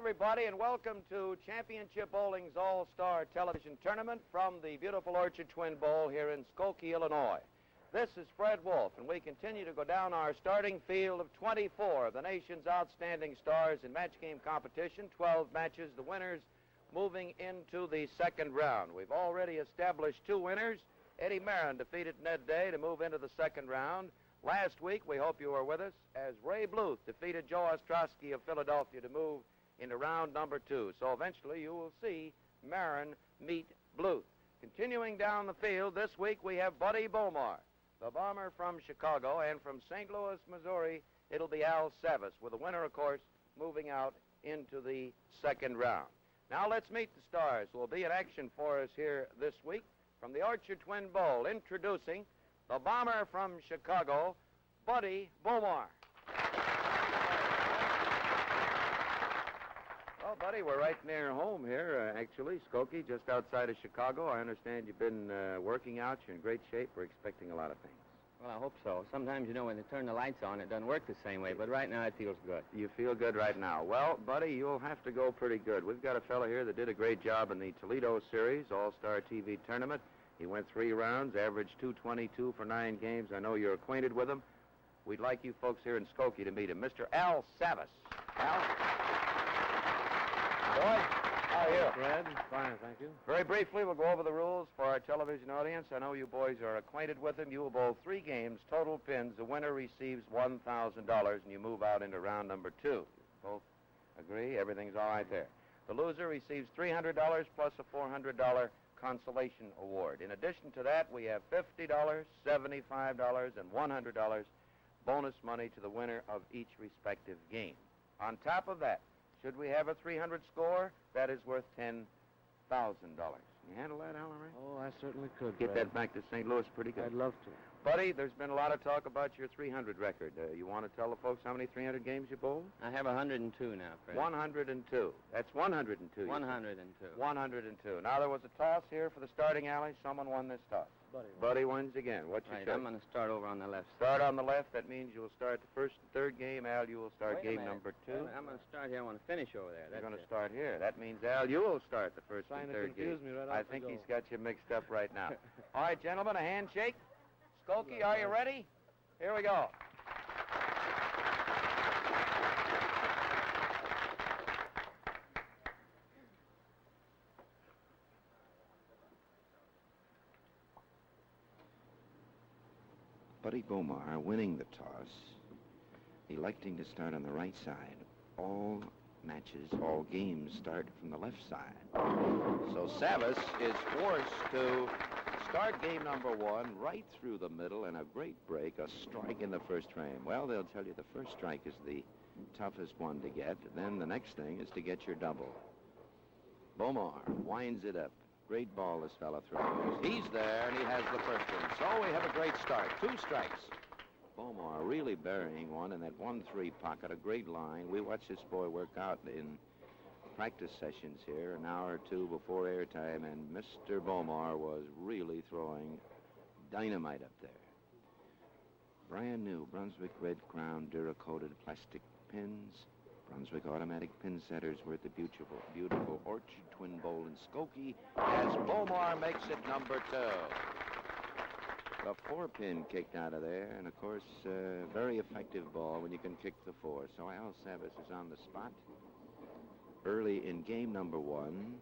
everybody, and welcome to Championship Bowling's All-Star Television Tournament from the beautiful Orchard Twin Bowl here in Skokie, Illinois. This is Fred Wolf, and we continue to go down our starting field of 24 of the nation's outstanding stars in match game competition, 12 matches, the winners moving into the second round. We've already established two winners. Eddie Marin defeated Ned Day to move into the second round. Last week, we hope you were with us, as Ray Bluth defeated Joe Ostrowski of Philadelphia to move into round number 2. So eventually you will see Marin meet Bluth. Continuing down the field, this week we have Buddy Bomar, the bomber from Chicago, and from St. Louis, Missouri, it'll be Al Savas, with the winner, of course, moving out into the second round. Now let's meet the stars who will be in action for us here this week. From the Orchard Twin Bowl, introducing the bomber from Chicago, Buddy Bomar. Well, Buddy, we're right near home here, actually, Skokie, just outside of Chicago. I understand you've been working out. You're in great shape. We're expecting a lot of things. Well, I hope so. Sometimes, you know, when they turn the lights on, it doesn't work the same way, but right now it feels good. You feel good right now. Well, Buddy, you'll have to go pretty good. We've got a fellow here that did a great job in the Toledo Series, All-Star TV Tournament. He went 3 rounds, averaged 222 for 9 games. I know you're acquainted with him. We'd like you folks here in Skokie to meet him. Mr. Al Savas. Al? Boy, how are you? Fred, fine, thank you. Very briefly, we'll go over the rules for our television audience. I know you boys are acquainted with them. You will bowl 3 games, total pins. The winner receives $1,000, and you move out into round number 2. Both agree? Everything's all right there. The loser receives $300 plus a $400 consolation award. In addition to that, we have $50, $75, and $100 bonus money to the winner of each respective game. On top of that, should we have a 300 score, that is worth $10,000. Can you handle that, Al, all right? Oh, I certainly could, Get Fred. that back to St. Louis pretty good. I'd love to. Buddy, there's been a lot of talk about your 300 record. You want to tell the folks how many 300 games you bowled? I have 102 now, Fred. 102. That's 102. 102. 102. Now, there was a toss here for the starting alley. Someone won this toss. Buddy wins again. What's your Right, choice? I'm going to start over on the left side. Start on the left. That means you will start the first and third game. Al, you will start Wait a game minute. number 2. Wait a minute. I'm going to start here. I want to finish over there. You're going to start here. That means, Al, you will start the first Trying and to third confuse game. me right I off the think go. he's got you mixed up right now. All right, gentlemen, a handshake. Skokie, are you ready? Here we go. Buddy Bomar winning the toss, electing to start on the right side. All matches, all games start from the left side. So Savas is forced to start game number 1 right through the middle, and a great break, a strike in the first frame. Well, they'll tell you the first strike is the toughest one to get. Then the next thing is to get your double. Bomar winds it up. Great ball this fella throws. He's there, and he has the first one. So we have a great start. 2 strikes. Bomar really burying one in that 1-3 pocket, a great line. We watched this boy work out in practice sessions here an hour or 2 before airtime, and Mr. Bomar was really throwing dynamite up there. Brand new Brunswick red crown Dura-coated plastic pins. Brunswick automatic pin setters were at the beautiful Orchard Twin Bowl in Skokie as Bomar makes it number 2. A 4-pin kicked out of there, and of course, very effective ball when you can kick the 4. So Al Savas is on the spot. Early in game number 1,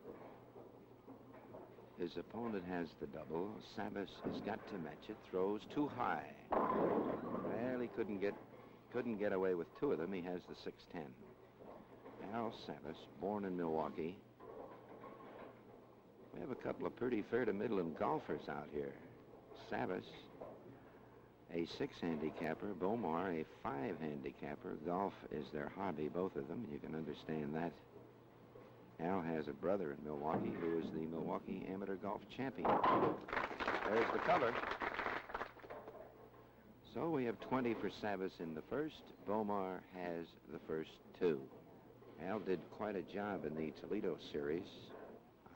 his opponent has the double. Savas has got to match it, throws too high. Well, he couldn't get away with 2 of them. He has the 6-10. Al Savas, born in Milwaukee. We have a couple of pretty fair-to-middling golfers out here. Savas, a 6 handicapper. Bomar, a 5 handicapper. Golf is their hobby, both of them. You can understand that. Al has a brother in Milwaukee who is the Milwaukee Amateur Golf Champion. There's the cover. So we have 20 for Savas in the first. Bomar has the first 2. Al did quite a job in the Toledo Series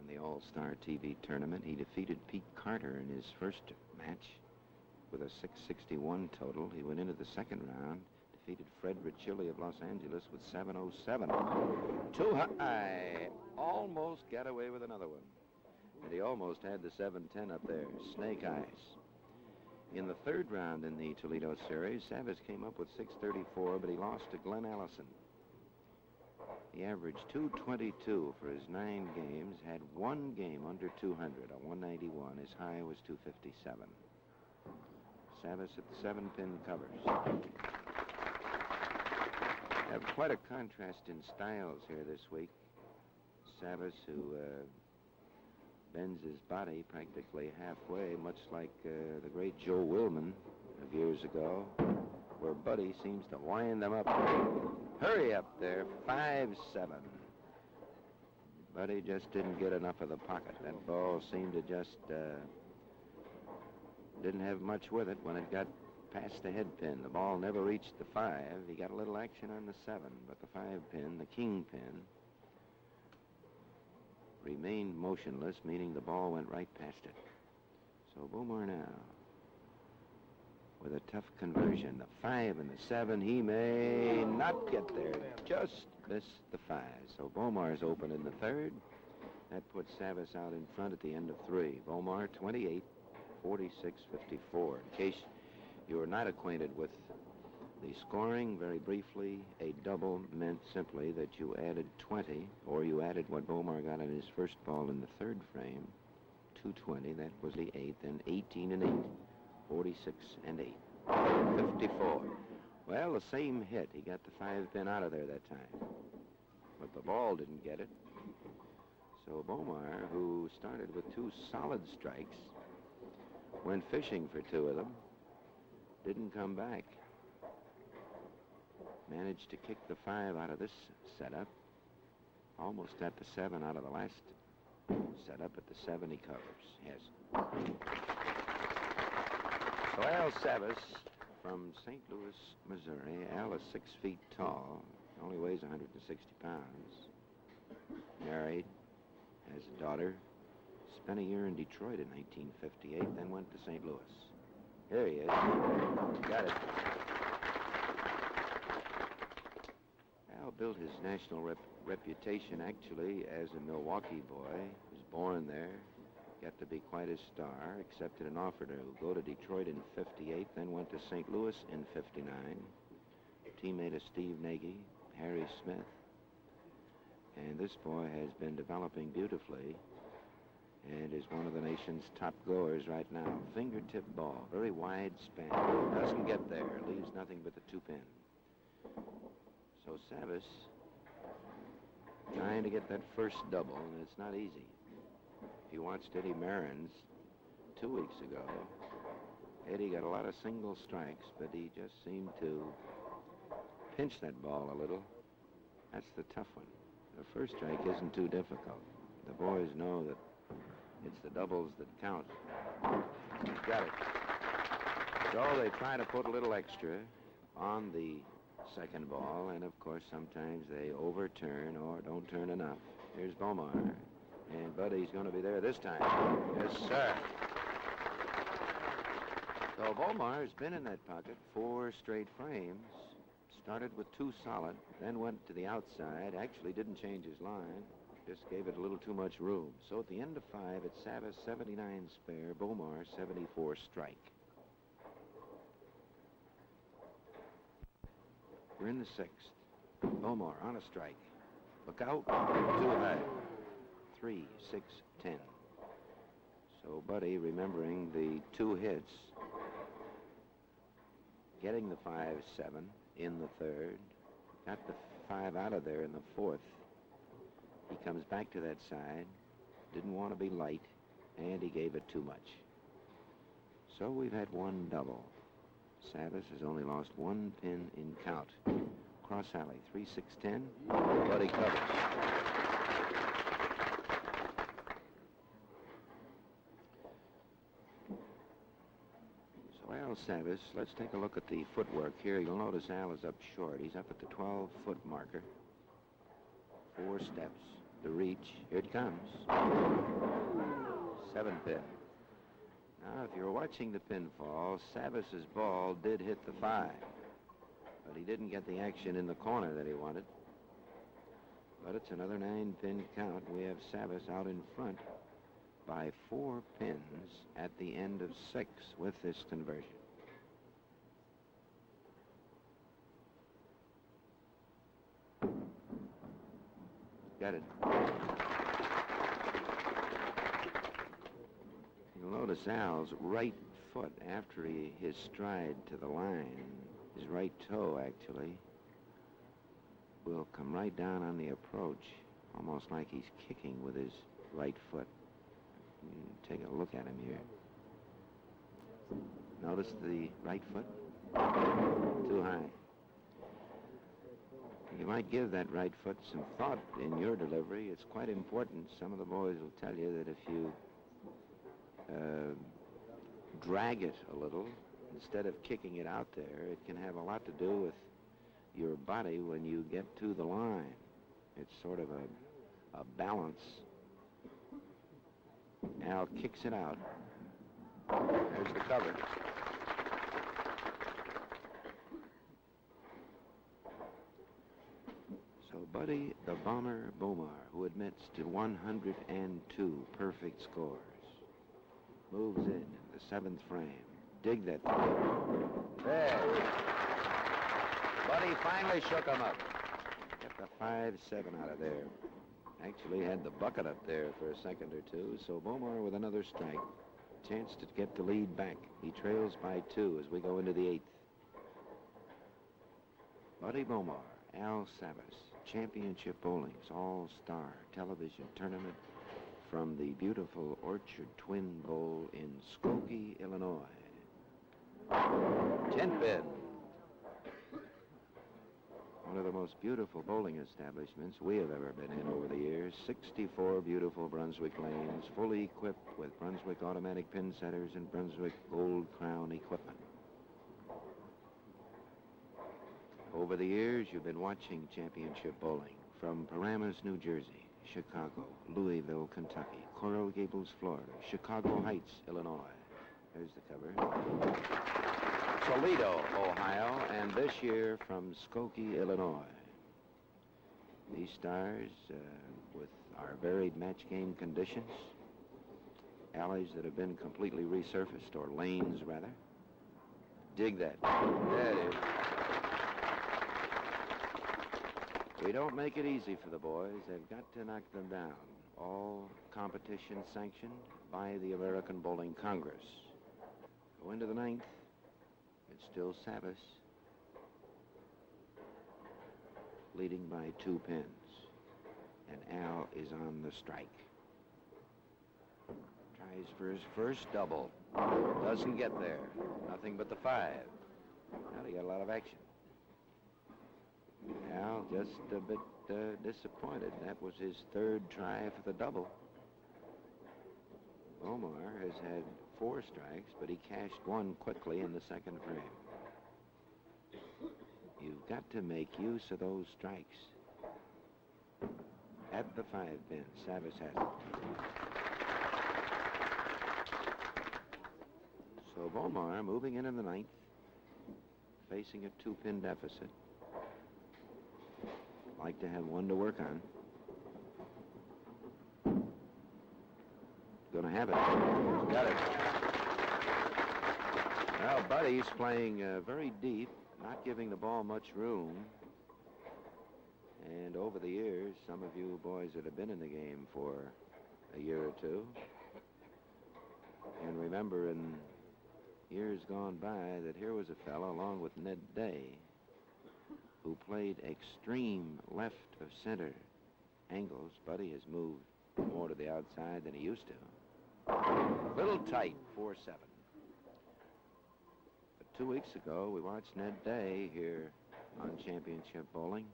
on the All-Star TV Tournament. He defeated Pete Carter in his first match with a 661 total. He went into the second round, defeated Fred Richilli of Los Angeles with 707. Too high. Almost got away with another one. And he almost had the 710 up there. Snake eyes. In the third round in the Toledo series, Savas came up with 634, but he lost to Glenn Allison. He averaged 222 for his 9 games, had one game under 200, a 191. His high was 257. Savas at the 7-pin covers. Have quite a contrast in styles here this week. Savas, who bends his body practically halfway, much like the great Joe Willman of years ago, where Buddy seems to wind them up. Hurry up there, 5-7. Buddy just didn't get enough of the pocket. That ball seemed to just didn't have much with it when it got past the head pin. The ball never reached the 5. He got a little action on the 7, but the 5-pin, the king pin, remained motionless, meaning the ball went right past it. So Bomar now, with a tough conversion, the 5 and the 7, he may not get there. Just missed the 5. So Bomar's open in the third. That puts Savas out in front at the end of 3. Bomar 28, 46, 54. In case you are not acquainted with the scoring, very briefly, a double meant simply that you added 20, or you added what Bomar got on his first ball in the third frame, 220, that was the 8th, and 18 and 8, 46 and 8, 54. Well, the same hit. He got the 5-pin out of there that time, but the ball didn't get it. So Bomar, who started with 2 solid strikes, went fishing for 2 of them, didn't come back. Managed to kick the 5 out of this setup. Almost got the 7 out of the last setup. At the 7 he covers. Yes. So Al Savas from St. Louis, Missouri. Al is 6 feet tall. Only weighs 160 pounds. Married. Has a daughter. Spent a year in Detroit in 1958. Then went to St. Louis. Here he is. Got it. Al built his national reputation, actually, as a Milwaukee boy. Was born there. Got to be quite a star. Accepted an offer to go to Detroit in 58, then went to St. Louis in 59. Teammate of Steve Nagy, Harry Smith. And this boy has been developing beautifully and is one of the nation's top goers right now. Fingertip ball, very wide span. Doesn't get there, leaves nothing but the 2-pin. So Savas trying to get that first double, and it's not easy. If you watched Eddie Marin's 2 weeks ago, Eddie got a lot of single strikes, but he just seemed to pinch that ball a little. That's the tough one. The first strike isn't too difficult. The boys know that it's the doubles that count. Got it. So they try to put a little extra on the second ball, and of course sometimes they overturn or don't turn enough. Here's Bomar, and Buddy's going to be there this time. Yes, sir. So Bomar's been in that pocket 4 straight frames. Started with 2 solid, then went to the outside. Actually didn't change his line. Just gave it a little too much room. So at the end of 5, it's Savas 79 spare, Bomar 74 strike. We're in the 6th. Bomar on a strike. Look out. Too high. 3, 6, 10. So Buddy, remembering the 2 hits, getting the 5-7 in the 3rd, got the 5 out of there in the 4th. He comes back to that side, didn't want to be light, and he gave it too much. So we've had 1 double. Savas has only lost 1 pin in count. Cross alley, 3, 6, 10. Buddy covers. So Al Savas, let's take a look at the footwork here. You'll notice Al is up short. He's up at the 12-foot marker. 4 steps. The reach. Here it comes. 7-pin. Now, if you're watching the pinfall, Savas's ball did hit the 5. But he didn't get the action in the corner that he wanted. But it's another 9-pin count. We have Savas out in front by 4 pins at the end of 6 with this conversion. Got it. You'll notice Al's right foot after his stride to the line, his right toe actually, will come right down on the approach, almost like he's kicking with his right foot. Take a look at him here. Notice the right foot? Too high. You might give that right foot some thought in your delivery. It's quite important. Some of the boys will tell you that if you drag it a little, instead of kicking it out there, it can have a lot to do with your body when you get to the line. It's sort of a balance. Al kicks it out. There's the cover. So Buddy the Bomber Bomar, who admits to 102 perfect scores, moves in the 7th frame. Dig that. There. Buddy finally shook him up. Get the 5-7 out of there. Actually had the bucket up there for a second or two, so Bomar with another strike. Chance to get the lead back. He trails by 2 as we go into the 8th. Buddy Bomar, Al Savas, Championship Bowling's all-star television tournament from the beautiful Orchard Twin Bowl in Skokie, Illinois. 10-pin. One of the most beautiful bowling establishments we have ever been in over the years. 64 beautiful Brunswick lanes, fully equipped with Brunswick automatic pin setters and Brunswick Gold Crown equipment. Over the years, you've been watching championship bowling from Paramus, New Jersey, Chicago, Louisville, Kentucky, Coral Gables, Florida, Chicago Heights, Illinois. There's the cover. Toledo, Ohio, and this year from Skokie, Illinois. These stars, with our varied match game conditions, alleys that have been completely resurfaced, or lanes, rather. Dig that. There it is. We don't make it easy for the boys. They've got to knock them down. All competition sanctioned by the American Bowling Congress. Go into the 9th. It's still Savas, leading by 2 pins. And Al is on the strike. Tries for his first double. Doesn't get there. Nothing but the 5. Now he got a lot of action. Al just a bit disappointed. That was his 3rd try for the double. Bomar has had 4 strikes, but he cashed 1 quickly in the 2nd frame. You've got to make use of those strikes. At the 5 pin, Savas has it. So Bomar moving in the 9th, facing a 2-pin deficit. Like to have 1 to work on. Gonna have it. Got it. Well, Buddy's playing very deep, not giving the ball much room. And over the years, some of you boys that have been in the game for a year or 2 can remember in years gone by that here was a fellow along with Ned Day who played extreme left of center angles. Buddy has moved more to the outside than he used to. Little tight, 4-7. But 2 weeks ago, we watched Ned Day here on Championship Bowling,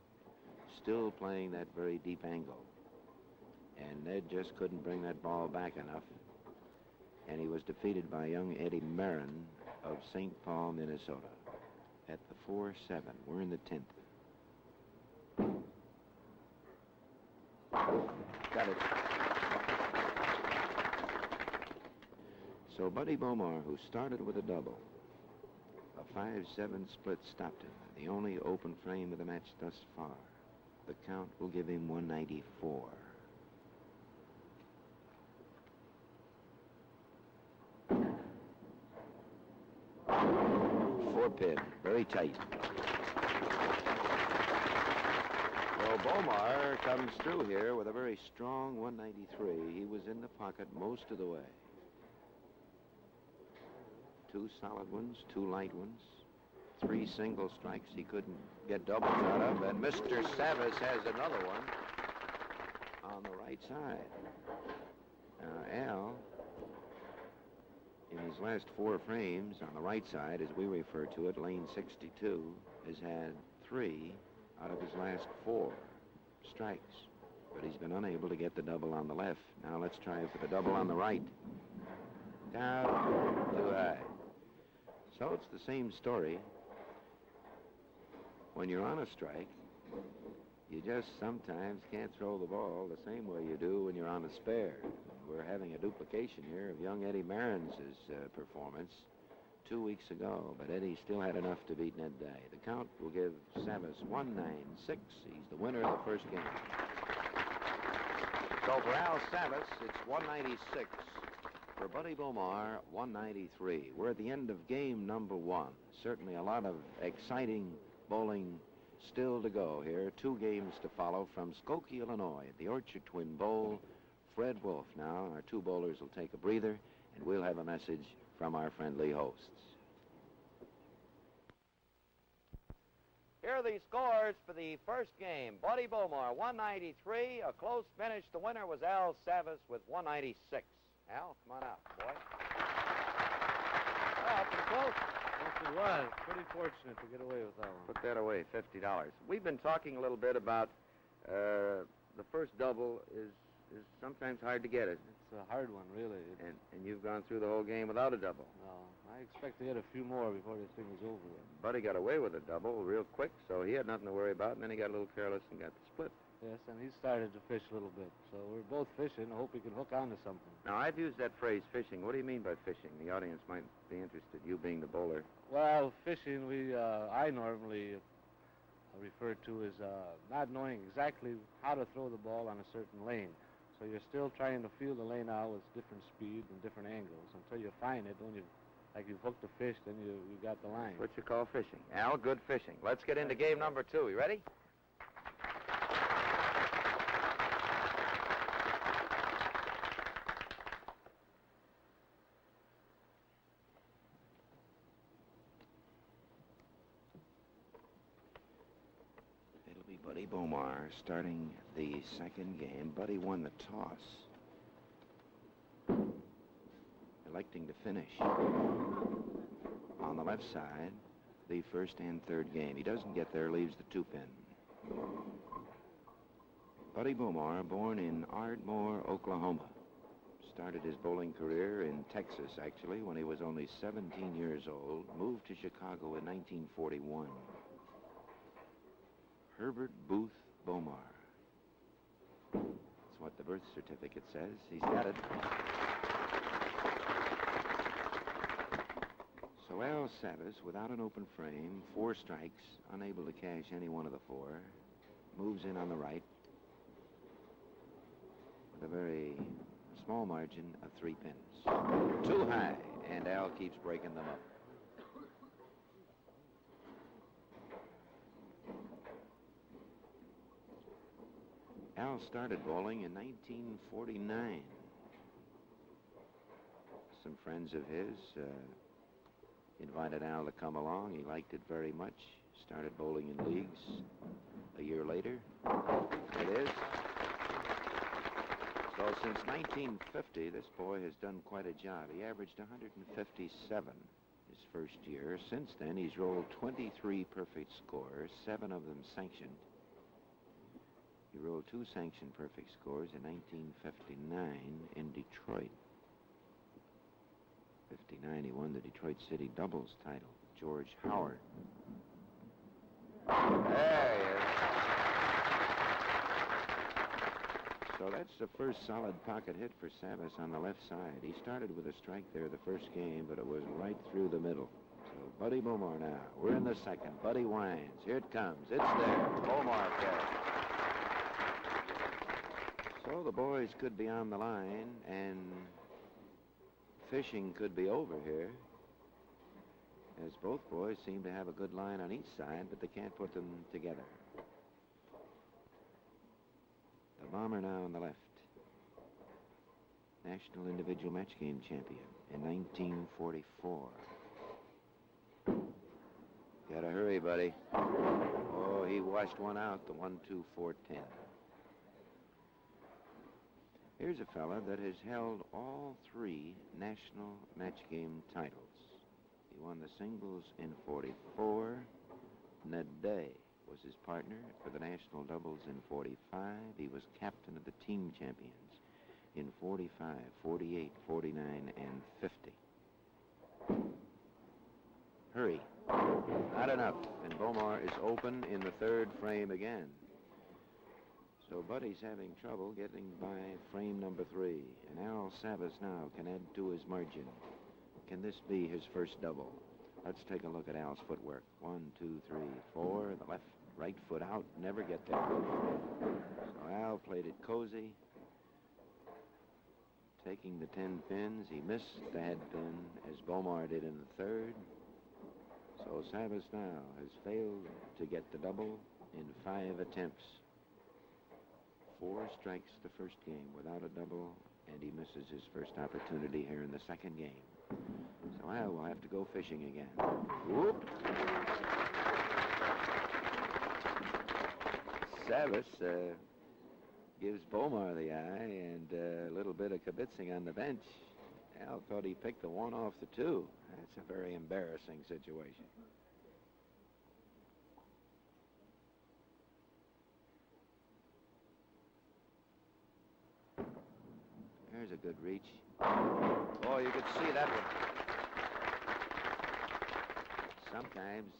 still playing that very deep angle. And Ned just couldn't bring that ball back enough. And he was defeated by young Eddie Marin of St. Paul, Minnesota, at the 4-7. We're in the 10th. Got it. So Buddy Bomar, who started with a double, A 5-7 split stopped him. The only open frame of the match thus far. The count will give him 194. Four-pin, very tight. So Bomar comes through here with a very strong 193. He was in the pocket most of the way. Two solid ones, two light ones, three single strikes he couldn't get doubles out of, and Mr. Savas has another one on the right side. Now, Al, in his last four frames on the right side, as we refer to it, lane 62, has had three out of his last four strikes, but he's been unable to get the double on the left. Now let's try for the double on the right. Down, too high. So it's the same story. When you're on a strike, you just sometimes can't throw the ball the same way you do when you're on a spare. We're having a duplication here of young Eddie Marin's performance 2 weeks ago, but Eddie still had enough to beat Ned Dye. The count will give Savas 196. He's the winner of the first game. So for Al Savas, it's 196. For Buddy Bomar, 193. We're at the end of game number one. Certainly a lot of exciting bowling still to go here. 2 games to follow from Skokie, Illinois, at the Orchard Twin Bowl. Fred Wolf now. Our 2 bowlers will take a breather, and we'll have a message from our friendly hosts. Here are the scores for the first game. Buddy Bomar, 193. A close finish. The winner was Al Savas with 196. Al, come on out, boy. Well, pretty close. Yes, it was. Pretty fortunate to get away with that one. Put that away, $50. We've been talking a little bit about the first double is sometimes hard to get it. It's a hard one, really. And you've gone through the whole game without a double. No, I expect to get a few more before this thing is over with. Buddy got away with a double real quick, so he had nothing to worry about, and then he got a little careless and got the split. Yes, and he started to fish a little bit. So we're both fishing. I hope we can hook onto something. Now, I've used that phrase, fishing. What do you mean by fishing? The audience might be interested, you being the bowler. Well, fishing, I normally refer to as not knowing exactly how to throw the ball on a certain lane. So you're still trying to feel the lane out with different speeds and different angles until you find it. When you've hooked the fish, then you got the line. That's what you call fishing. Al, good fishing. Let's get into game number 2. You ready? It'll be Buddy Bomar starting the second game. Buddy won the toss, electing to finish on the left side the first and third game. He doesn't get there, leaves the 2-pin. Buddy Bomar, born in Ardmore, Oklahoma, started his bowling career in Texas, actually, when he was only 17 years old, moved to Chicago in 1941. Herbert Booth Bomar. That's what the birth certificate says. He's got it. So Al Savas, without an open frame, 4 strikes, unable to cash any one of the 4, moves in on the right with a very small margin of 3 pins. Too high, and Al keeps breaking them up. Al started bowling in 1949. Some friends of his invited Al to come along. He liked it very much. Started bowling in leagues a year later. It is. So since 1950, this boy has done quite a job. He averaged 157 his first year. Since then, he's rolled 23 perfect scores, 7 of them sanctioned. He rolled 2 sanctioned perfect scores in 1959 in Detroit. 59, he won the Detroit City doubles title. George Howard. There he is. So that's the first solid pocket hit for Savas on the left side. He started with a strike there the first game, but it was right through the middle. So Buddy Bomar now. We're in the second. Buddy winds. Here it comes. It's there. Bomar gets it. So the boys could be on the line, and fishing could be over here, as both boys seem to have a good line on each side, but they can't put them together. The Bomber now on the left. National Individual Match Game Champion in 1944. Gotta hurry, buddy. Oh, he washed one out, the 1-2-4-10. Here's a fella that has held all 3 national match game titles. He won the singles in 44. Ned Day was his partner for the national doubles in 45. He was captain of the team champions in 45, 48, 49, and 50. Hurry. Not enough. And Bomar is open in the 3rd frame again. So Buddy's having trouble getting by frame number 3. And Al Savas now can add to his margin. Can this be his first double? Let's take a look at Al's footwork. 1, 2, 3, 4. The left, right foot out. Never get there. So Al played it cozy. Taking the 10 pins. He missed the head pin as Bomar did in the 3rd. So Savas now has failed to get the double in 5 attempts. 4 strikes the first game without a double, and he misses his first opportunity here in the second game. So Al will have to go fishing again. Whoop! Savas gives Bomar the eye and a little bit of kibitzing on the bench. Al thought he picked the 1 off the 2. That's a very embarrassing situation. There's a good reach. Oh, you could see that one. Sometimes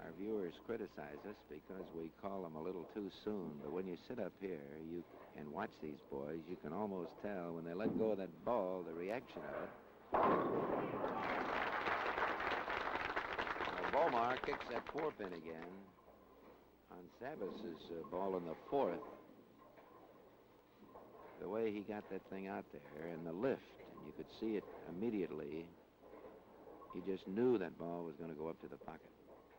our viewers criticize us because we call them a little too soon. But when you sit up here and watch these boys, you can almost tell when they let go of that ball, the reaction of it. Now, Bomar kicks that 4-pin again on Savas's ball in the 4th. The way he got that thing out there and the lift, and you could see it immediately. He just knew that ball was going to go up to the pocket.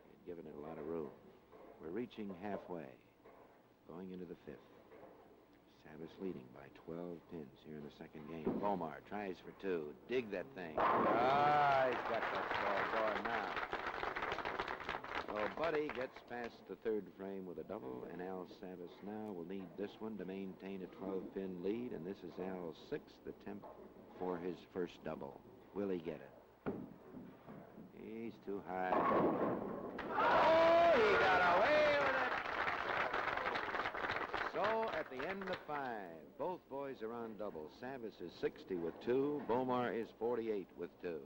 He had given it a lot of room. We're reaching halfway, going into the 5th. Savas leading by 12 pins here in the second game. Bomar tries for 2. Dig that thing. Ah, he's got that ball going now. So Buddy gets past the 3rd frame with a double, and Al Savas now will need this one to maintain a 12-pin lead, and this is Al's 6th attempt for his first double. Will he get it? He's too high. Oh, he got away with it! So, at the end of 5, both boys are on double. Savas is 60 with 2. Bomar is 48 with 2.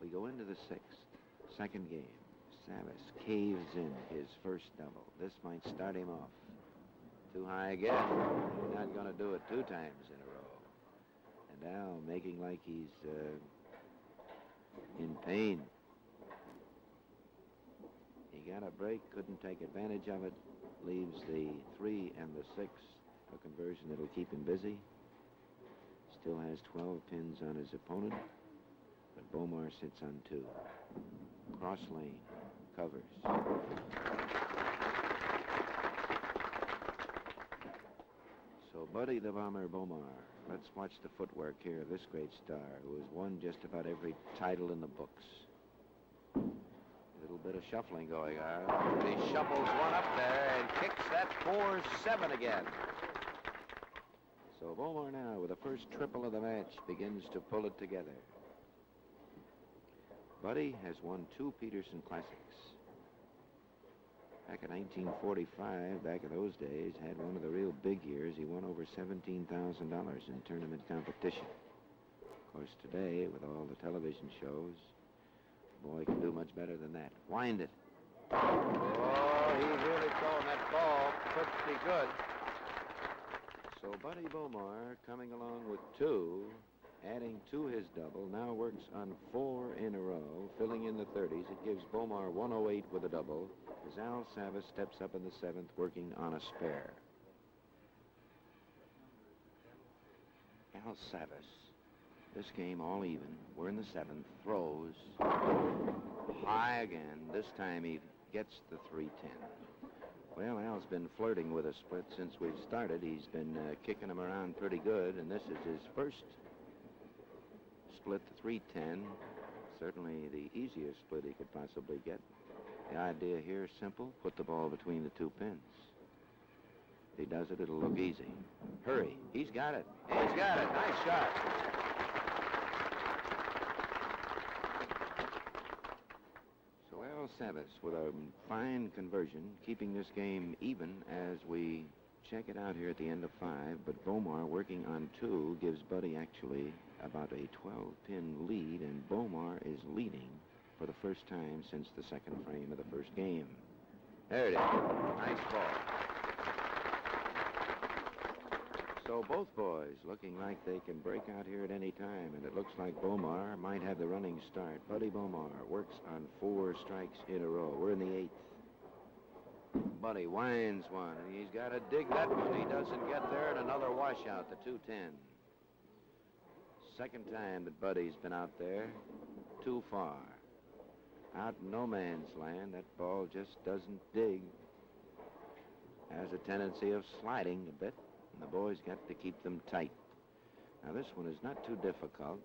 We go into the 6th, second game. Savas caves in his first double. This might start him off. Too high again. He's not going to do it 2 times in a row. And Al making like he's in pain. He got a break, couldn't take advantage of it. Leaves the 3 and the 6, a conversion that'll keep him busy. Still has 12 pins on his opponent. But Bomar sits on 2. Cross lane. Covers. So Buddy the Bomber Bomar. Let's watch the footwork here of this great star who has won just about every title in the books. A little bit of shuffling going on. He shuffles one up there and kicks that 4-7 again. So Bomar now, with the first triple of the match, begins to pull it together. Buddy has won 2 Peterson Classics. Back in 1945, back in those days, had one of the real big years. He won over $17,000 in tournament competition. Of course, today, with all the television shows, the boy can do much better than that. Wind it. Oh, he's really throwing that ball pretty good. So Buddy Bomar, coming along with 2, adding to his double, now works on 4 in a row, filling in the 30s. It gives Bomar 108 with a double, as Al Savas steps up in the 7th, working on a spare. Al Savas, this game all even. We're in the 7th, throws, high again. This time he gets the 310. Well, Al's been flirting with a split since we've started. He's been kicking him around pretty good, and this is his first split, the 310. Certainly the easiest split he could possibly get. The idea here is simple. Put the ball between the 2 pins. If he does it, it'll look easy. Hurry. He's got it. He's got it. Nice shot. So Al Savas with a fine conversion, keeping this game even as we check it out here at the end of 5. But Bomar working on 2 gives Buddy actually about a 12-pin lead, and Bomar is leading for the first time since the 2nd frame of the first game. There it is. Nice ball. So both boys looking like they can break out here at any time, and it looks like Bomar might have the running start. Buddy Bomar works on 4 strikes in a row. We're in the 8th. Buddy winds one, and he's got to dig that one. He doesn't get there, and another washout, the 210. Second time that Buddy's been out there, too far. Out in no man's land, that ball just doesn't dig. Has a tendency of sliding a bit, and the boys got to keep them tight. Now this one is not too difficult,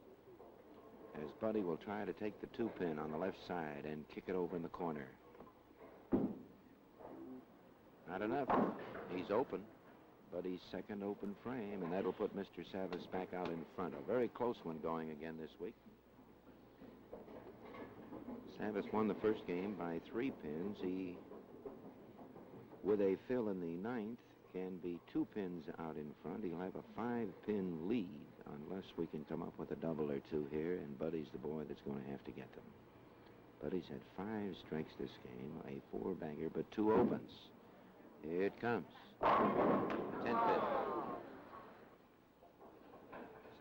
as Buddy will try to take the 2-pin on the left side and kick it over in the corner. Not enough. He's open. Buddy's second open frame, and that'll put Mr. Savas back out in front. A very close one going again this week. Savas won the first game by 3 pins. He, with a fill in the 9th, can be 2 pins out in front. He'll have a 5-pin lead unless we can come up with a double or 2 here, and Buddy's the boy that's going to have to get them. Buddy's had 5 strikes this game, a 4-bagger, but 2 opens. Here it comes. 10-pin.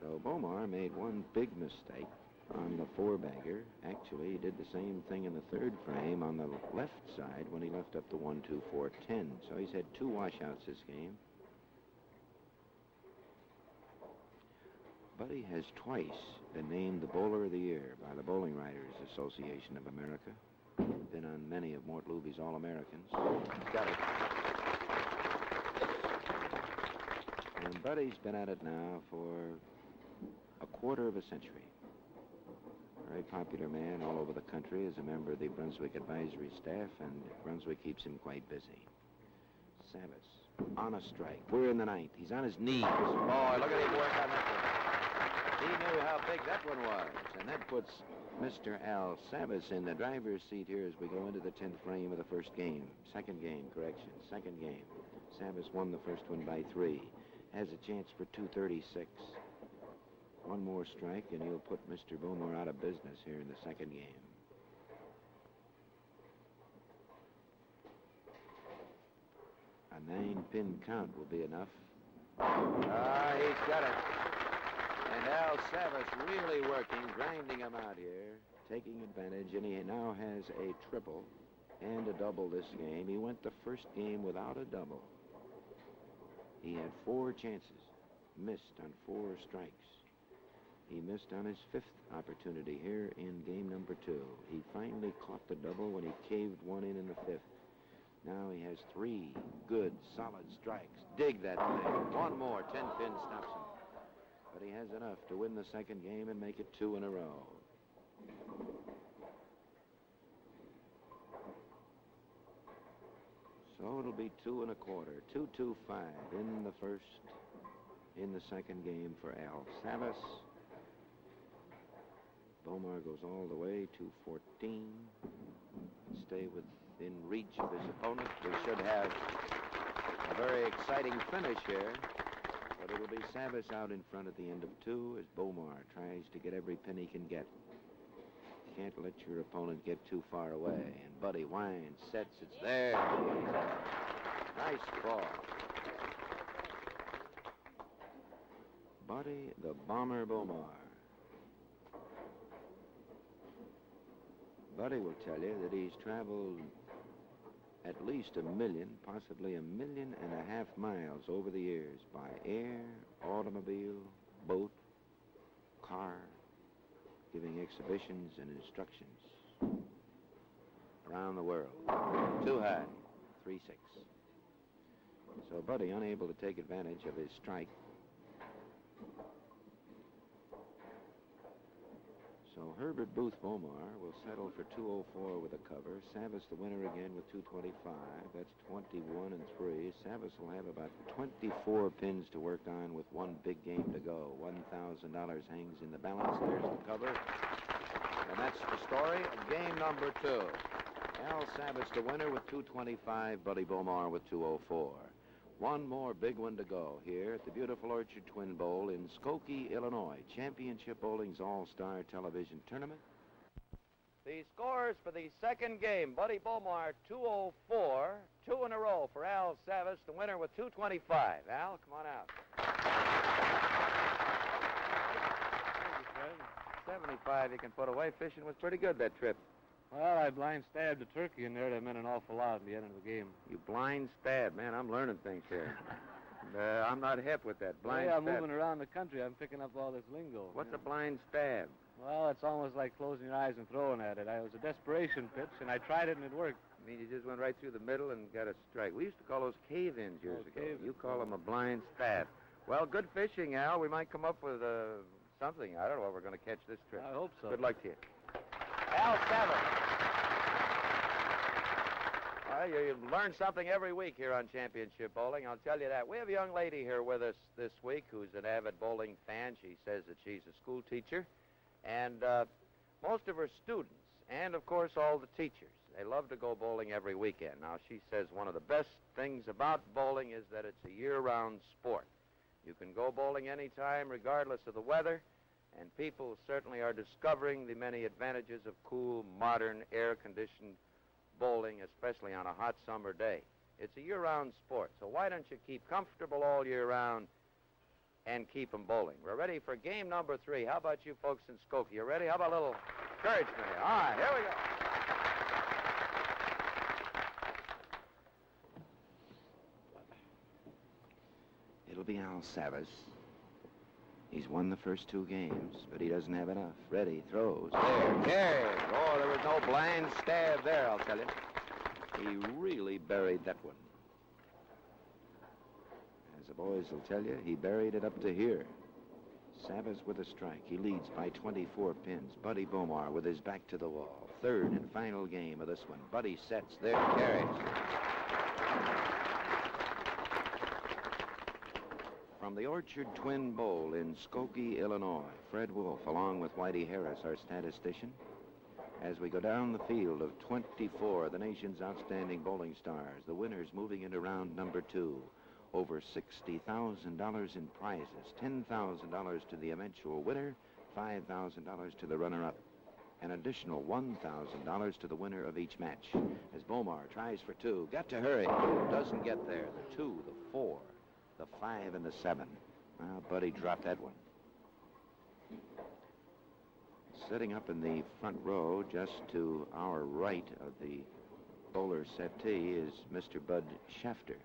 So Bomar made one big mistake on the 4-bagger. Actually, he did the same thing in the 3rd frame on the left side when he left up the 1, 2, 4, 10. So he's had 2 washouts this game. Buddy has twice been named the Bowler of the Year by the Bowling Writers Association of America. Been on many of Mort Luby's All-Americans. Got it. And Buddy's been at it now for a quarter of a century. Very popular man all over the country as a member of the Brunswick advisory staff, and Brunswick keeps him quite busy. Savas on a strike. We're in the 9th. He's on his knees. Boy, look at him work on that one. He knew how big that one was, and that puts Mr. Al Savas in the driver's seat here as we go into the 10th frame of the first game. Second game. Savas won the first one by 3. Has a chance for 236. One more strike, and he'll put Mr. Bomar out of business here in the second game. A 9-pin count will be enough. He's got it. And Al Savas really working, grinding him out here, taking advantage, and he now has a triple and a double this game. He went the first game without a double. He had 4 chances, missed on 4 strikes. He missed on his 5th opportunity here in game number 2. He finally caught the double when he caved one in the 5th. Now he has 3 good, solid strikes. Dig that thing. One more. 10-pin stops him. But he has enough to win the second game and make it 2 in a row. So it'll be 2 1/4. 2-2-5 in the first, in the second game for Al Savas. Bomar goes all the way to 14. Stay within reach of his opponent. We should have a very exciting finish here. But it'll be Savas out in front at the end of 2 as Bomar tries to get every pin he can get. Can't let your opponent get too far away. And Buddy winds, sets, it's there. Nice ball. Buddy the Bomber Bomar. Buddy will tell you that he's traveled at least 1 million, possibly 1.5 million miles over the years by air, automobile, boat, car, giving exhibitions and instructions around the world. Too high, 3-6. So Buddy, unable to take advantage of his strike. So Herbert Booth Bomar will settle for 204 with a cover. Savas the winner again with 225. That's 21 and 3. Savas will have about 24 pins to work on with one big game to go. $1,000 hangs in the balance. There's the cover. And that's the story of game number 2. Al Savas the winner with 225. Buddy Bomar with 204. One more big one to go here at the beautiful Orchard Twin Bowl in Skokie, Illinois. Championship Bowling's All-Star Television Tournament. The scores for the second game. Buddy Bomar, 204. 2 in a row for Al Savas, the winner with 225. Al, come on out. 75 you can put away. Fishing was pretty good that trip. Well, I blind stabbed a turkey in there that meant an awful lot at the end of the game. You blind stab. Man, I'm learning things here. I'm not hip with that. Blind I'm stab. moving around the country. I'm picking up all this lingo. What's a blind stab? Well, it's almost like closing your eyes and throwing at it. It was a desperation pitch, and I tried it, and it worked. I mean, you just went right through the middle and got a strike. We used to call those cave-ins years ago. Cave-ins. You call them a blind stab. Well, good fishing, Al. We might come up with something. I don't know what we're going to catch this trip. I hope so. Good luck to you. Al Savas. Well, you learn something every week here on Championship Bowling. I'll tell you that. We have a young lady here with us this week who's an avid bowling fan. She says that she's a school teacher. And most of her students, and of course all the teachers, they love to go bowling every weekend. Now, she says one of the best things about bowling is that it's a year-round sport. You can go bowling anytime, regardless of the weather, and people certainly are discovering the many advantages of cool, modern, air-conditioned bowling, especially on a hot summer day. It's a year-round sport, so why don't you keep comfortable all year round and keep them bowling? We're ready for game number 3. How about you folks in Skokie? You ready? How about a little encouragement here? All right, here we go. It'll be Al Savas. He's won the first 2 games, but he doesn't have enough. Ready, throws. There, carried. Oh, there was no blind stab there, I'll tell you. He really buried that one. As the boys will tell you, he buried it up to here. Savas with a strike. He leads by 24 pins. Buddy Bomar with his back to the wall. Third and final game of this one. Buddy sets there, carries. From the Orchard Twin Bowl in Skokie, Illinois, Fred Wolf, along with Whitey Harris, our statistician, as we go down the field of 24 of the nation's outstanding bowling stars, the winners moving into round number 2. Over $60,000 in prizes, $10,000 to the eventual winner, $5,000 to the runner-up. An additional $1,000 to the winner of each match. As Bomar tries for 2, got to hurry, doesn't get there. The 2, the 4, the 5, and the 7. Well, Buddy dropped that one. Sitting up in the front row, just to our right of the bowler settee, is Mr. Bud Shafter,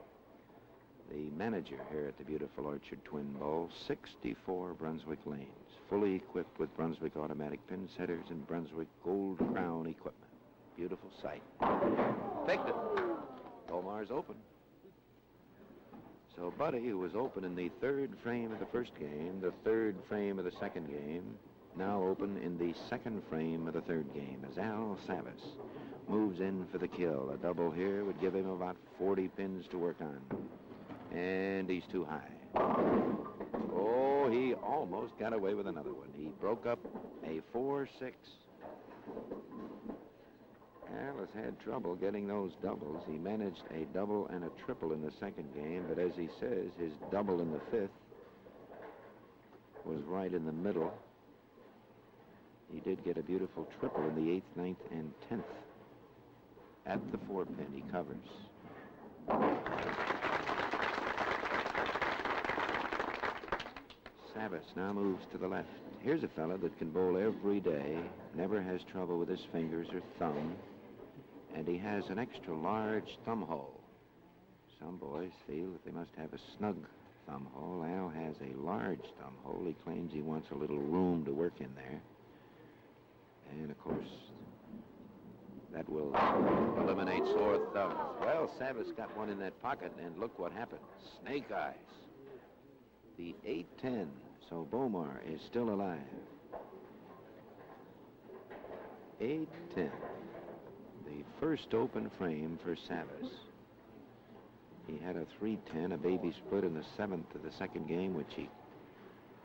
the manager here at the beautiful Orchard Twin Bowl. 64 Brunswick lanes, fully equipped with Brunswick automatic pin setters and Brunswick Gold Crown equipment. Beautiful sight. Faked it. Bomar's open. So Buddy, who was open in the 3rd frame of the first game, the 3rd frame of the second game, now open in the 2nd frame of the 3rd game, as Al Savas moves in for the kill. A double here would give him about 40 pins to work on. And he's too high. Oh, he almost got away with another one. He broke up a 4-6. Al has had trouble getting those doubles. He managed a double and a triple in the second game, but as he says, his double in the 5th was right in the middle. He did get a beautiful triple in the 8th, 9th, and 10th. At the 4-pin, he covers. Savas now moves to the left. Here's a fella that can bowl every day, never has trouble with his fingers or thumb, and he has an extra large thumb hole. Some boys feel that they must have a snug thumb hole. Al has a large thumb hole. He claims he wants a little room to work in there. And, of course, that will eliminate sore thumbs. Well, Savas got one in that pocket, and look what happened. Snake eyes. The 8-10, so Bomar is still alive. 8-10. The first open frame for Savas. He had a 3-10, a baby split in the 7th of the second game, which he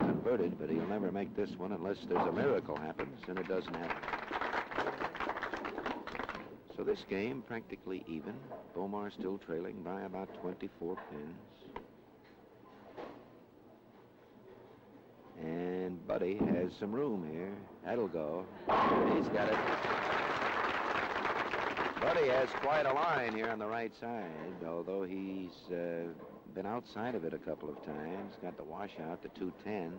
converted, but he'll never make this one unless there's a miracle happens, and it doesn't happen. So this game, practically even. Bomar still trailing by about 24 pins. And Buddy has some room here. That'll go. He's got it. Buddy has quite a line here on the right side, although he's been outside of it a couple of times. Got the washout, the 210.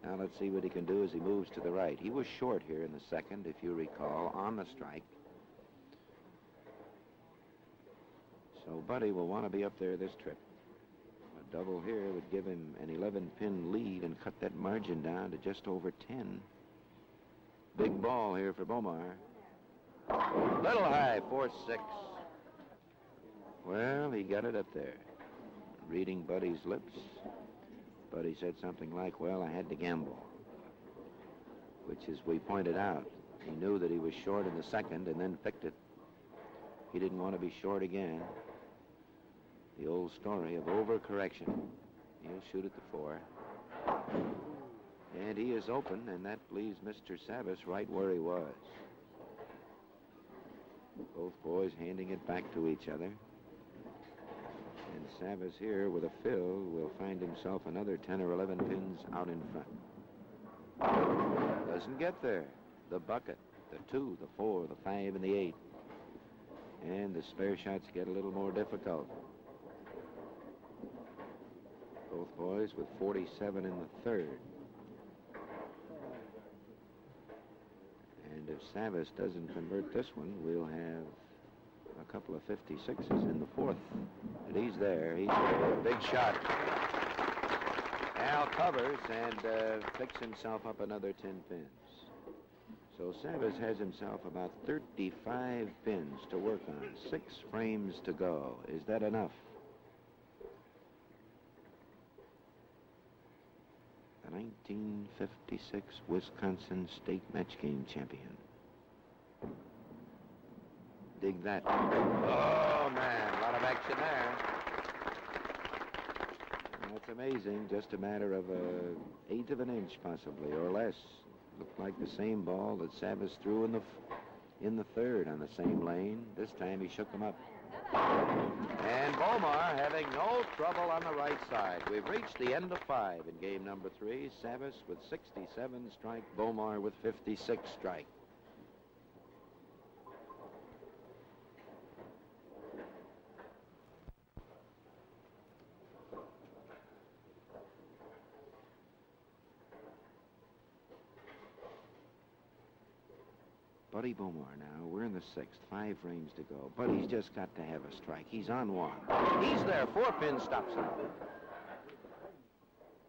Now let's see what he can do as he moves to the right. He was short here in the second, if you recall, on the strike. So Buddy will want to be up there this trip. A double here would give him an 11-pin lead and cut that margin down to just over 10. Big ball here for Bomar. Little high, 4-6. Well, he got it up there. Reading Buddy's lips, Buddy said something like, well, I had to gamble. Which, as we pointed out, he knew that he was short in the second and then picked it. He didn't want to be short again. The old story of overcorrection. He'll shoot at the 4. And he is open, and that leaves Mr. Savas right where he was. Both boys handing it back to each other. And Savas here with a fill will find himself another 10 or 11 pins out in front. Doesn't get there. The bucket, the 2, the 4, the 5, and the 8. And the spare shots get a little more difficult. Both boys with 47 in the third. And if Savas doesn't convert this one, we'll have a couple of 56s in the fourth. And he's there. He's there. A big shot. Al covers and picks himself up another 10 pins. So Savas has himself about 35 pins to work on. 6 frames to go. Is that enough? The 1956 Wisconsin State Match Game champion. Dig that. Oh, man, a lot of action there. That's amazing. Just a matter of an 1/8 of an inch, possibly, or less. Looked like the same ball that Savas threw in the third on the same lane. This time he shook him up. And Bomar having no trouble on the right side. We've reached the end of 5 in game number 3. Savas with 67 strike, Bomar with 56 strike. Buddy Bomar now. We're in the 6th. 5 frames to go. Buddy's just got to have a strike. He's on 1. He's there. 4 pins stops him.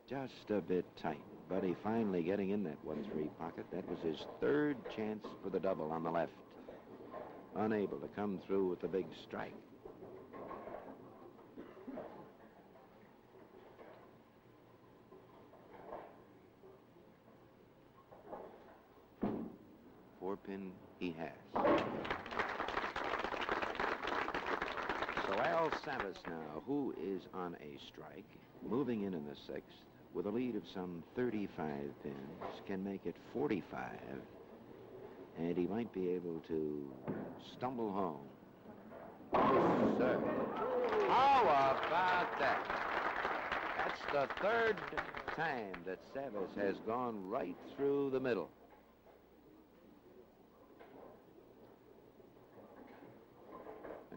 Just a bit tight. Buddy finally getting in that 1-3 pocket. That was his 3rd chance for the double on the left. Unable to come through with the big strike. Pin he has. So Al Savas now, who is on a strike, moving in the 6th, with a lead of some 35 pins, can make it 45, and he might be able to stumble home. Yes, sir. How about that? That's the 3rd time that Savas has gone right through the middle.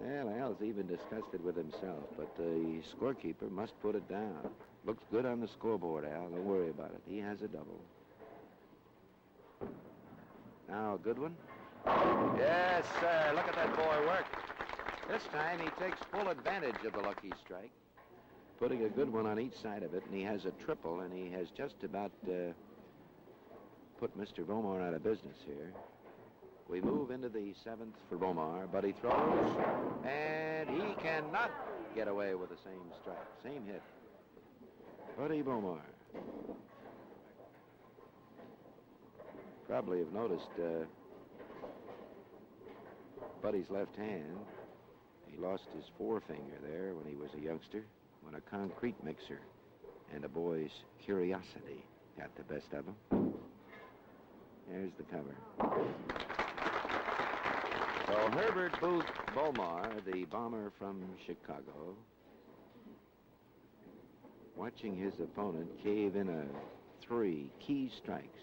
Well, Al's even disgusted with himself, but the scorekeeper must put it down. Looks good on the scoreboard, Al. Don't worry about it. He has a double. Now, a good one? Yes, sir. Look at that boy work. This time he takes full advantage of the lucky strike. Putting a good one on each side of it, and he has a triple, and he has just about put Mr. Bomar out of business here. We move into the seventh for Bomar. Buddy throws, and he cannot get away with the same strike, same hit. Buddy Bomar. Probably have noticed Buddy's left hand. He lost his forefinger there when he was a youngster, when a concrete mixer and a boy's curiosity got the best of him. There's the cover. So Herbert Booth Bomar, the bomber from Chicago, watching his opponent cave in a 3 key strikes.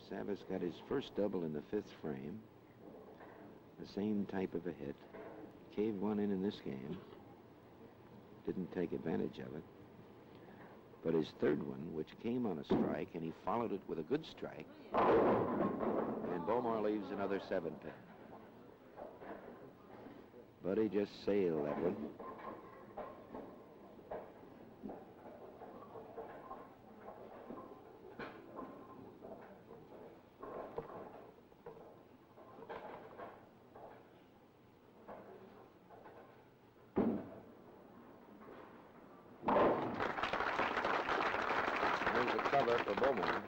Savas got his first double in the 5th frame. The same type of a hit. Caved one in this game. Didn't take advantage of it. But his third one, which came on a strike, and he followed it with a good strike, and Bomar leaves another 7-pin. Buddy just sailed that one. There's a cover for Bomar.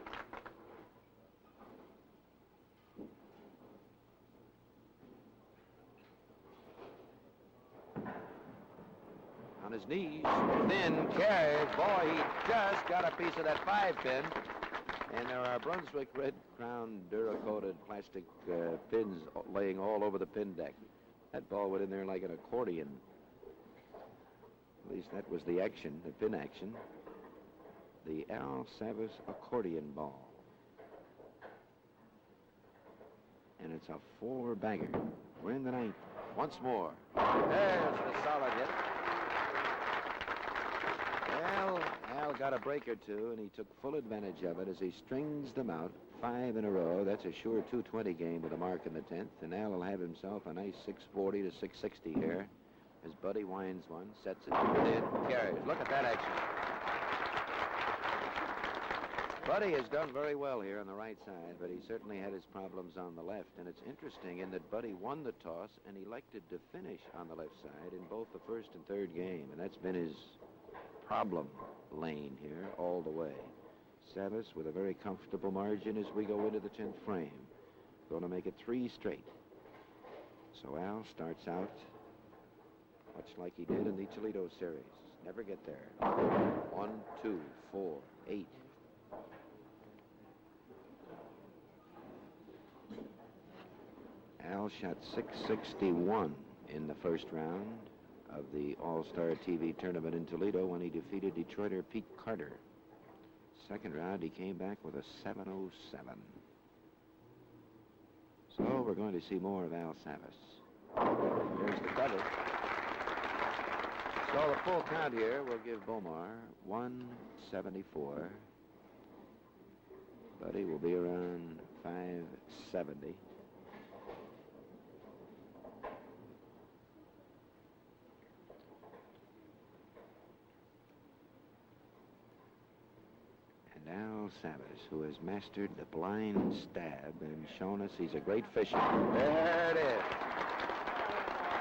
On his knees, thin carry. Boy, he just got a piece of that 5-pin. And there are Brunswick Red Crown Duracoated plastic pins laying all over the pin deck. That ball went in there like an accordion. At least that was the action, the pin action. The Al Savas accordion ball. And it's a 4-bagger. We're in the 9th. Once more. There's the solid hit. Well, Al got a break or two, and he took full advantage of it as he strings them out 5 in a row. That's a sure 220 game with a mark in the 10th, and Al will have himself a nice 640 to 660 here as Buddy winds one, sets it within, carries. Look at that action. Buddy has done very well here on the right side, but he certainly had his problems on the left, and it's interesting in that Buddy won the toss and elected to finish on the left side in both the first and third game, and that's been his problem lane here all the way. Savas with a very comfortable margin as we go into the 10th frame. Going to make it 3 straight. So Al starts out much like he did in the Toledo series. Never get there. 1, 2, 4, 8. Al shot 661 in the first round of the All-Star TV tournament in Toledo when he defeated Detroiter Pete Carter. Second round, he came back with a 707. So we're going to see more of Al Savas. There's the cover. So the full count here will give Bomar 174. Buddy will be around 570. Al Savas, who has mastered the blind stab and shown us he's a great fisher. There it is.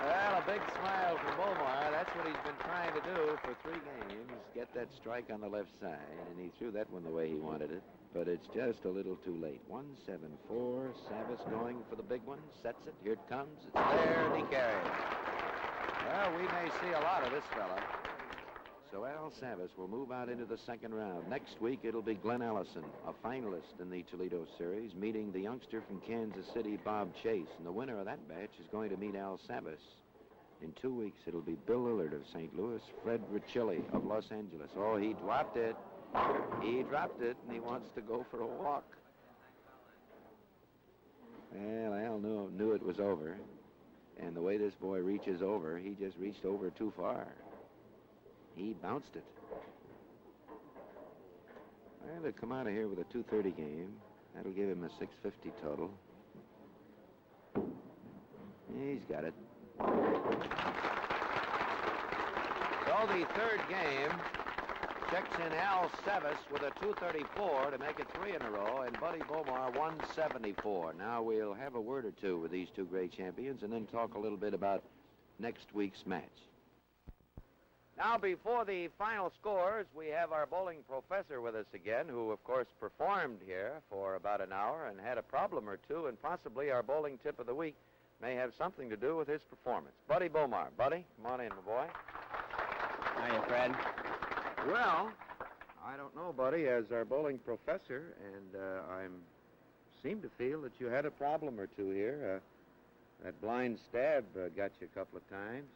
Well, a big smile from Bomar. That's what he's been trying to do for 3 games. Get that strike on the left side, and he threw that one the way he wanted it, but it's just a little too late. 174, Savas going for the big one, sets it, here it comes, it's there, and he carries. Well, we may see a lot of this fella. So Al Savas will move out into the second round. Next week, it'll be Glenn Allison, a finalist in the Toledo series, meeting the youngster from Kansas City, Bob Chase. And the winner of that match is going to meet Al Savas. In 2 weeks, it'll be Bill Lillard of St. Louis, Fred Richilli of Los Angeles. Oh, he dropped it. He dropped it, and he wants to go for a walk. Well, Al knew it was over. And the way this boy reaches over, he just reached over too far. He bounced it. Well, he'll come out of here with a 230 game. That'll give him a 650 total. He's got it. So the third game checks in Al Savas with a 234 to make it 3 in a row, and Buddy Bomar 174. Now we'll have a word or two with these two great champions and then talk a little bit about next week's match. Now, before the final scores, we have our bowling professor with us again, who, of course, performed here for about an hour and had a problem or two, and possibly our bowling tip of the week may have something to do with his performance. Buddy Bomar. Buddy, come on in, my boy. Hiya, Fred. Well, I don't know, Buddy, as our bowling professor, and I seem to feel that you had a problem or two here. That blind stab got you a couple of times.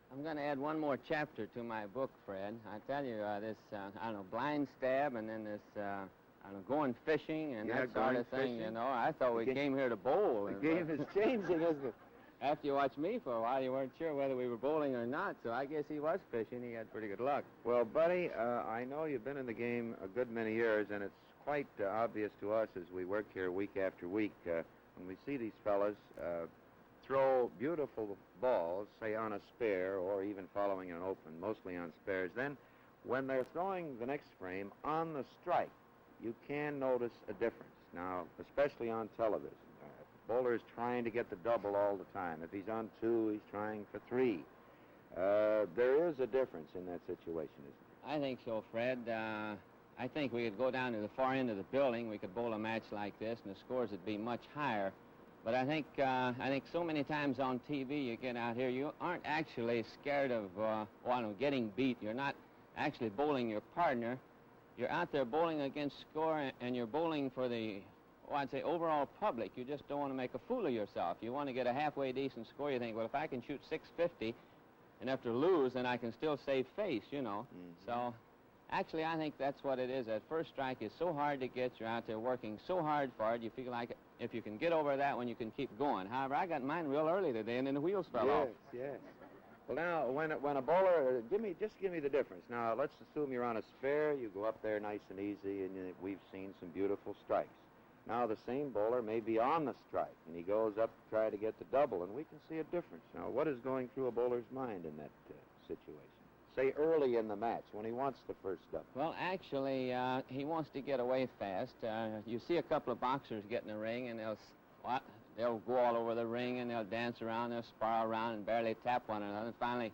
I'm going to add one more chapter to my book, Fred. I tell you, this, I don't know, blind stab, and then this, I don't know, going fishing and that sort of thing, fishing? you know. I thought we came here to bowl. The game is changing, isn't it? After you watched me for a while, you weren't sure whether we were bowling or not, so I guess he was fishing. He had pretty good luck. Well, Buddy, I know you've been in the game a good many years, and it's quite obvious to us as we work here week after week, when we see these fellas throw beautiful balls, say on a spare or even following an open, mostly on spares. Then, when they're throwing the next frame on the strike, you can notice a difference. Now, especially on television. The bowler is trying to get the double all the time. If he's on 2, he's trying for 3. There is a difference in that situation, isn't I think so, Fred. I think we could go down to the far end of the building. We could bowl a match like this, and the scores would be much higher. But I think so many times on TV you get out here, you aren't actually scared of getting beat. You're not actually bowling your partner. You're out there bowling against score, and you're bowling for the, I'd say, overall public. You just don't want to make a fool of yourself. You want to get a halfway decent score. You think, well, if I can shoot 650 and have to lose, then I can still save face, you know. Mm-hmm. So actually, I think that's what it is. That first strike is so hard to get. You're out there working so hard for it. You feel like if you can get over that one, you can keep going. However, I got mine real early today, and then the wheels fell off. Yes. Well, now, when a bowler, give me the difference. Now, let's assume you're on a spare. You go up there nice and easy, and we've seen some beautiful strikes. Now, the same bowler may be on the strike, and he goes up to try to get the double, and we can see a difference. Now, what is going through a bowler's mind in that situation? Say early in the match when he wants the first double. Well, actually, he wants to get away fast. You see a couple of boxers get in the ring, and they'll go all over the ring, and they'll dance around, they'll spar around and barely tap one another. And finally,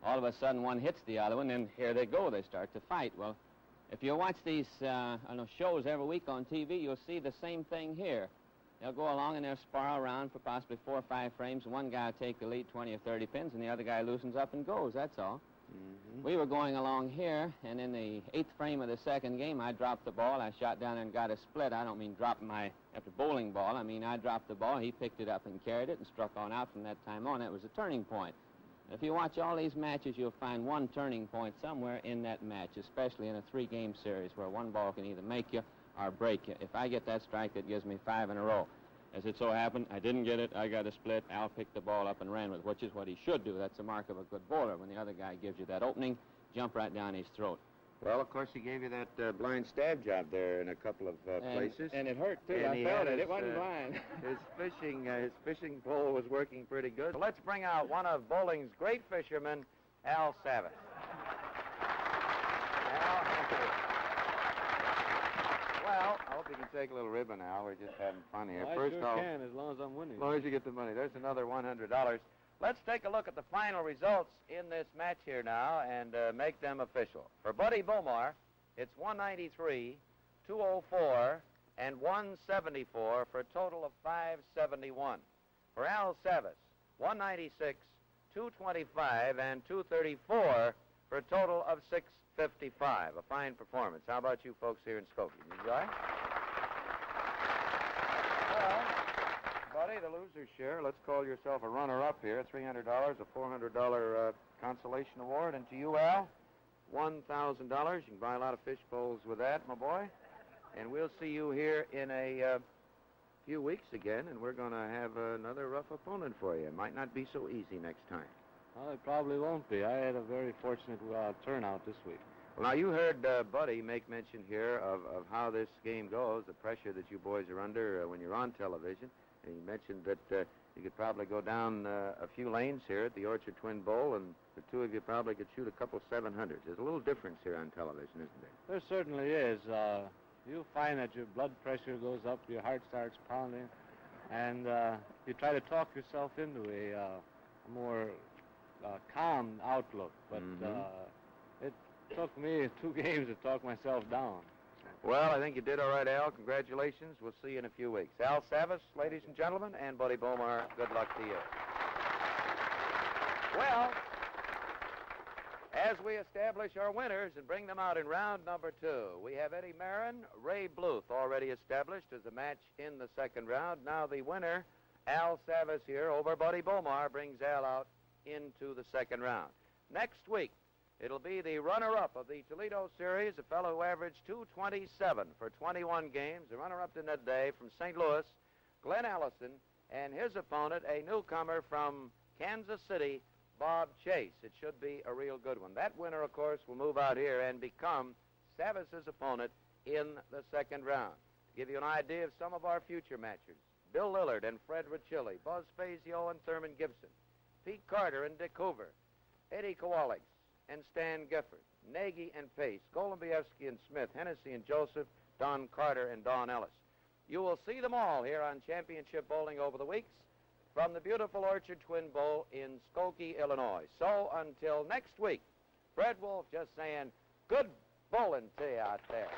all of a sudden, one hits the other one, and here they go. They start to fight. Well, if you watch these shows every week on TV, you'll see the same thing here. They'll go along, and they'll spar around for possibly 4 or 5 frames. One guy will take the lead 20 or 30 pins, and the other guy loosens up and goes. That's all. Mm-hmm. We were going along here, and in the 8th frame of the second game, I dropped the ball. I shot down and got a split. I don't mean dropping after bowling ball. I mean, I dropped the ball. He picked it up and carried it and struck on out from that time on. That was a turning point. If you watch all these matches, you'll find one turning point somewhere in that match, especially in a 3-game series where one ball can either make you or break you. If I get that strike, that gives me 5 in a row. As it so happened, I didn't get it. I got a split. Al picked the ball up and ran with it, which is what he should do. That's a mark of a good bowler. When the other guy gives you that opening, jump right down his throat. Well, of course, he gave you that blind stab job there in a couple of places. And it hurt, too. And I felt it. It wasn't blind. His fishing pole was working pretty good. So let's bring out one of bowling's great fishermen, Al Savas. Al, thank you. Well, I hope you can take a little ribbon, Al. We're just having fun here. Well, First I sure off, can, as long as I'm winning. as long as you get the money. There's another $100. Let's take a look at the final results in this match here now and make them official. For Buddy Bomar, it's 193, 204, and 174 for a total of 571. For Al Savas, 196, 225, and 234 for a total of 655. A fine performance. How about you folks here in Skokie? Enjoy? Well, Buddy, the loser's share. Let's call yourself a runner-up here. $300, a $400 consolation award. And to you, Al, $1,000. You can buy a lot of fish bowls with that, my boy. And we'll see you here in a few weeks again, and we're going to have another rough opponent for you. It might not be so easy next time. Well, it probably won't be. I had a very fortunate turnout this week. Well, now, you heard Buddy make mention here of how this game goes, the pressure that you boys are under when you're on television. And he mentioned that you could probably go down a few lanes here at the Orchard Twin Bowl, and the two of you probably could shoot a couple 700s. There's a little difference here on television, isn't there? There certainly is. You'll find that your blood pressure goes up, your heart starts pounding, and you try to talk yourself into a more calm outlook. But it took me 2 games to talk myself down. Well, I think you did all right, Al. Congratulations. We'll see you in a few weeks. Al Savas, ladies and gentlemen, and Buddy Bomar, good luck to you. Well, as we establish our winners and bring them out in round number 2, we have Eddie Marin, Ray Bluth already established as a match in the second round. Now the winner, Al Savas here over Buddy Bomar, brings Al out into the second round. Next week, it'll be the runner-up of the Toledo series, a fellow who averaged 227 for 21 games, the runner-up to that day from St. Louis, Glenn Allison, and his opponent, a newcomer from Kansas City, Bob Chase. It should be a real good one. That winner, of course, will move out here and become Savas' opponent in the second round. To give you an idea of some of our future matchers, Bill Lillard and Fred Riccioli, Buzz Fazio and Thurman Gibson, Pete Carter and Dick Hoover, Eddie Kowalik and Stan Gifford, Nagy and Pace, Golubievsky and Smith, Hennessy and Joseph, Don Carter and Don Ellis. You will see them all here on Championship Bowling over the weeks from the beautiful Orchard Twin Bowl in Skokie, Illinois. So until next week, Fred Wolf just saying good bowling to you out there.